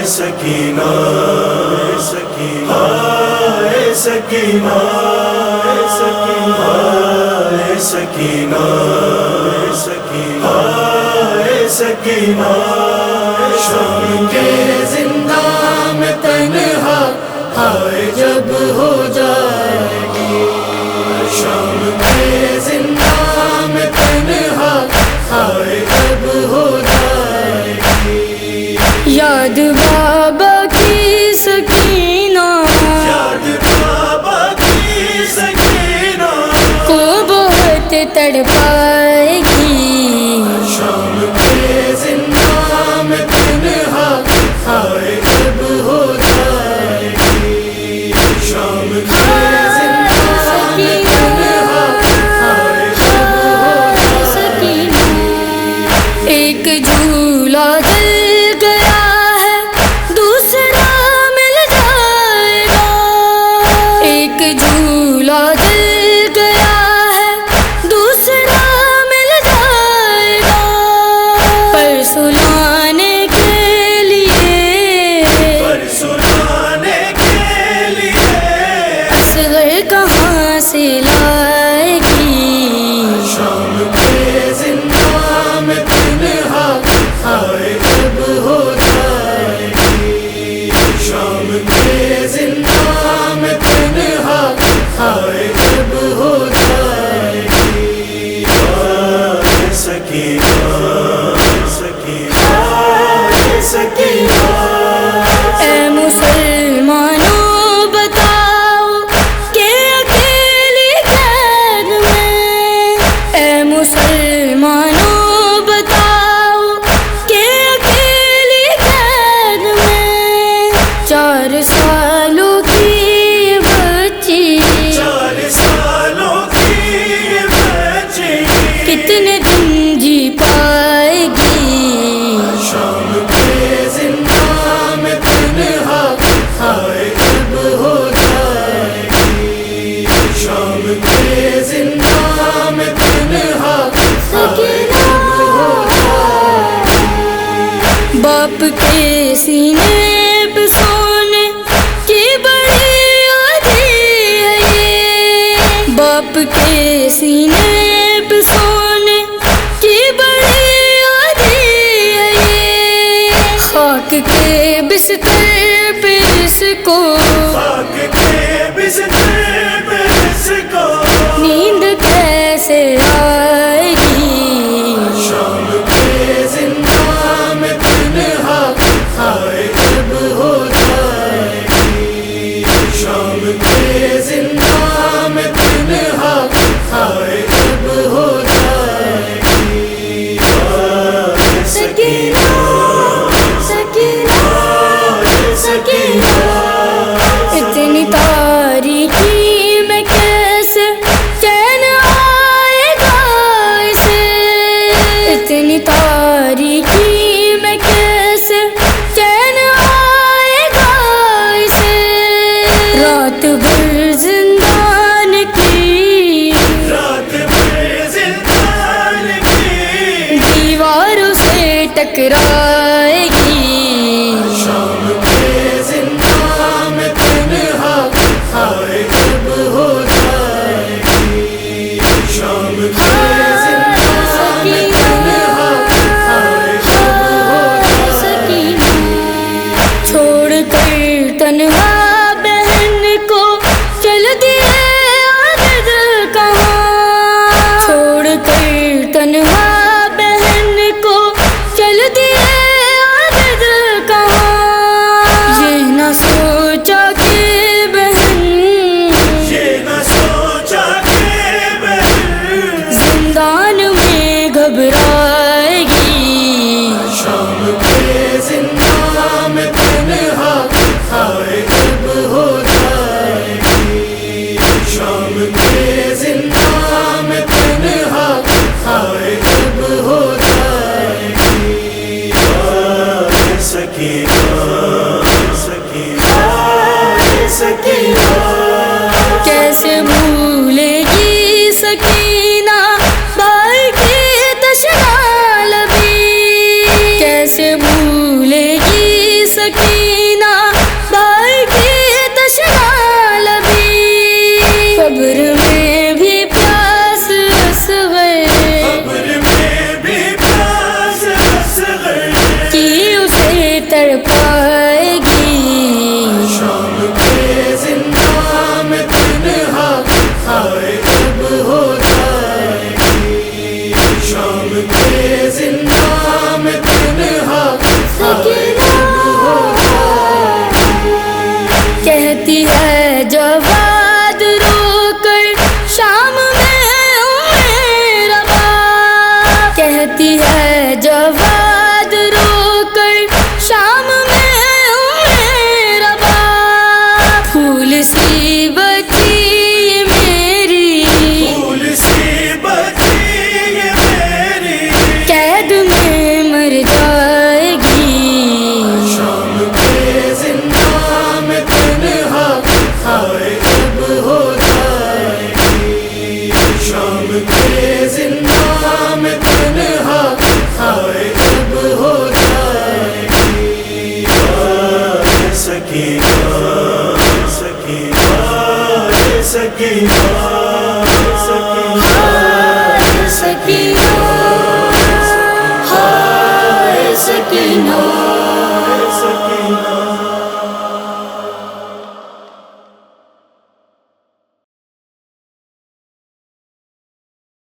سکینہ سکینہ سکینہ سکینہ سکینہ سکینہ شام کے زنداں میں تنہا ہائے جب ہو جائے گی، شام کے زنداں میں تنہا ہائے جب ہو جائے گی، یاد بابا کی سکینہ، یاد بابا کی سکینہ کو بہت تڑپائے گی، شام کے زنداں میں تنہا ہائے جب ہو جائے گی، شام کے زنداں میں تنہا ہائے جب ہو جائے گی، ایک جھولا جل گیا ہے دوسرا مل جائے گا، ایک جھولا جل گیا ہے دوسرا مل جائے گا، پر سلانے کے لیے اصغر کہاں سے لائے گی، شام کے زنداں میں تنہا ہائے جب ہو جائے گی، شام کے زنداں میں تنہا ہائے جب ہو جائے گی، سکینہ سکینہ سکینہ اے مسلمانوں بتاؤ کہ اکیلی قید میں، اے مسلمانوں بتاؤ کہ اکیلی قید میں 4 سالوں کی بچی 4 سالوں کی بچی کتنے دن جی پائے گی، شام کے زنداں میں تنہا ہائے جب ہو جائے گی، شام کے زنداں میں تنہا ہائے جب ہو جائے گی، باپ کے سینے پہ سونے کی بڑی عادی ہے یہ، باپ کے سینے پہ سونے کی بڑی عادی ہے یہ، خاک کے بستر پہ اس کو خاک کے بستر پہ اس کو نیند کیسے آئے گی، شام کے زنداں میں تنہا ہائے جب ہو جائے گی، شام کے زنداں میں تنہا ہائے جب ہو جائے گی، سکینہ سکینہ سکینہ اتنی تاریکی میں کیسے چین آئے گا اسے، اتنی تاریکی میں کیسے چین آئے گا اسے، رات بھر زندان کی رات بھر زندان کی دیواروں سے ٹکرائے گی، شام کے زنداں میں تنہا ہائے جب ہو جائے گی، شام کے زنداں میں تنہا ہائے جب ہو جائے گی، چھوڑ کر تنہا بہن کو چل دیے عدد کہاں، چھوڑ کر تنہا بہن کو چل دیے عدد کہاں، یہ نہ سوچا کہ بہن یہ نہ سوچا کہ بہن زندان میں گھبرائے گی، شام کے زنداں میں تنہا ہائے جب ہو جائے گی، شام کے زنداں میں تنہا ہائے جب ہو جائے گی، سکینہ سکینہ سکینہ کیسے بھولے گی سکینہ بھائی کی تشنا لبی، کیسے بھولے گی سکینہ پائے گی. شام کے زنداں میں تنہا آئے کب ہو جائے گی. شام کے زنداں میں تنہا آئے کب ہو جائے گی. کہتی ہے جواد رو کر شام میں ربا. کہتی ہے جواد رو کر شام میں ربا. پھول سی بچی یہ میری، پھول سی بچی یہ میری، قید میں مر جائے گی. شام کے زنداں میں تنہا آئے کب ہو جائے گی. شام کے زنداں میں تنہا آئے کب ہو جائے گی. سکینہ سکینہ سکینہ سکینہ ہائے سکینہ